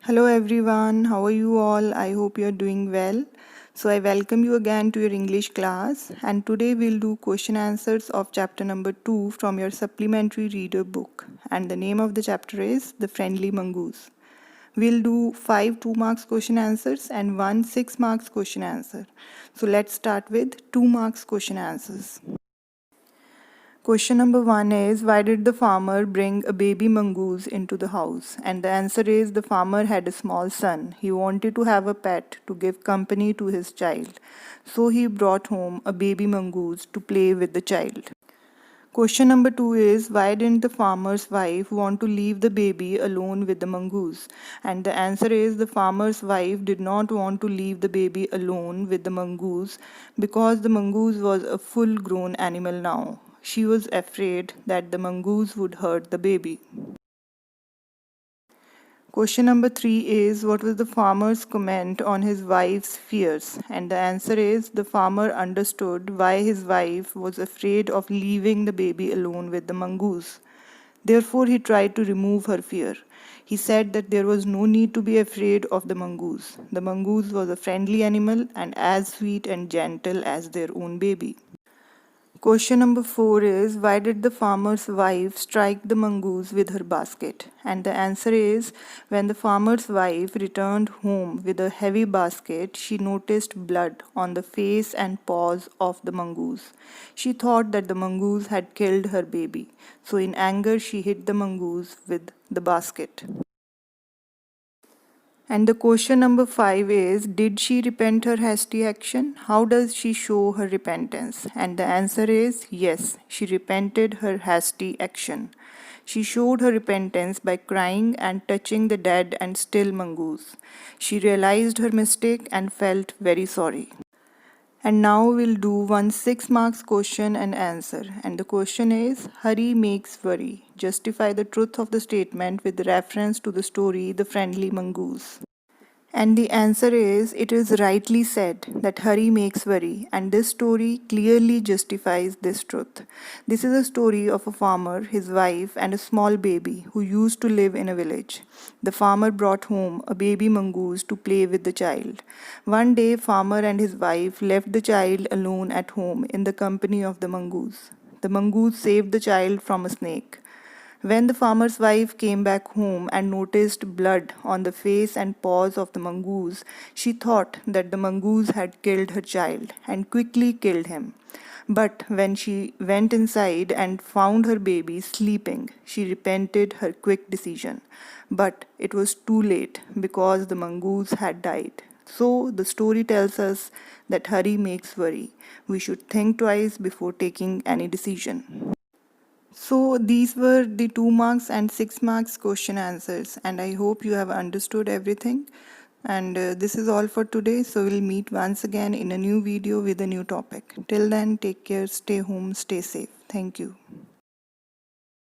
Hello everyone, how are you all? I hope you are doing well. So I welcome you again to your English class, and today we'll do question answers of chapter number 2 from your supplementary reader book, and the name of the chapter is The Friendly Mongoose. We'll do 5 2 marks question answers and 1 6 marks question answer. So let's start with 2 marks question answers. Question number 1 is, why did the farmer bring a baby mongoose into the house? And the answer is, the farmer had a small son. He wanted to have a pet to give company to his child. So he brought home a baby mongoose to play with the child. Question number 2 is, why didn't the farmer's wife want to leave the baby alone with the mongoose? And the answer is, the farmer's wife did not want to leave the baby alone with the mongoose because the mongoose was a full grown animal now. She was afraid that the mongoose would hurt the baby. Question number 3 is, what was the farmer's comment on his wife's fears? And the answer is, the farmer understood why his wife was afraid of leaving the baby alone with the mongoose. Therefore, he tried to remove her fear. He said that there was no need to be afraid of the mongoose. The mongoose was a friendly animal and as sweet and gentle as their own baby. Question number 4 is, why did the farmer's wife strike the mongoose with her basket? And the answer is, when the farmer's wife returned home with a heavy basket, she noticed blood on the face and paws of the mongoose. She thought that the mongoose had killed her baby. So in anger, she hit the mongoose with the basket. And the question number 5 is, did she repent her hasty action? How does she show her repentance? And the answer is yes, she repented her hasty action. She showed her repentance by crying and touching the dead and still mongoose. She realized her mistake and felt very sorry. And now we'll do one 6 marks question and answer. And the question is, hurry makes worry. Justify the truth of the statement with reference to the story The Friendly Mongoose. And the answer is, it is rightly said that hurry makes worry, and this story clearly justifies this truth. This is a story of a farmer, his wife, and a small baby who used to live in a village. The farmer brought home a baby mongoose to play with the child. One day, farmer and his wife left the child alone at home in the company of the mongoose. The mongoose saved the child from a snake. When the farmer's wife came back home and noticed blood on the face and paws of the mongoose, she thought that the mongoose had killed her child and quickly killed him. But when she went inside and found her baby sleeping, she repented her quick decision. But it was too late because the mongoose had died. So the story tells us that hurry makes worry. We should think twice before taking any decision. So these were the 2 marks and 6 marks question answers, and I hope you have understood everything. And this is all for today. So we'll meet once again in a new video with a new topic. Till then, take care, stay home, stay safe. Thank you.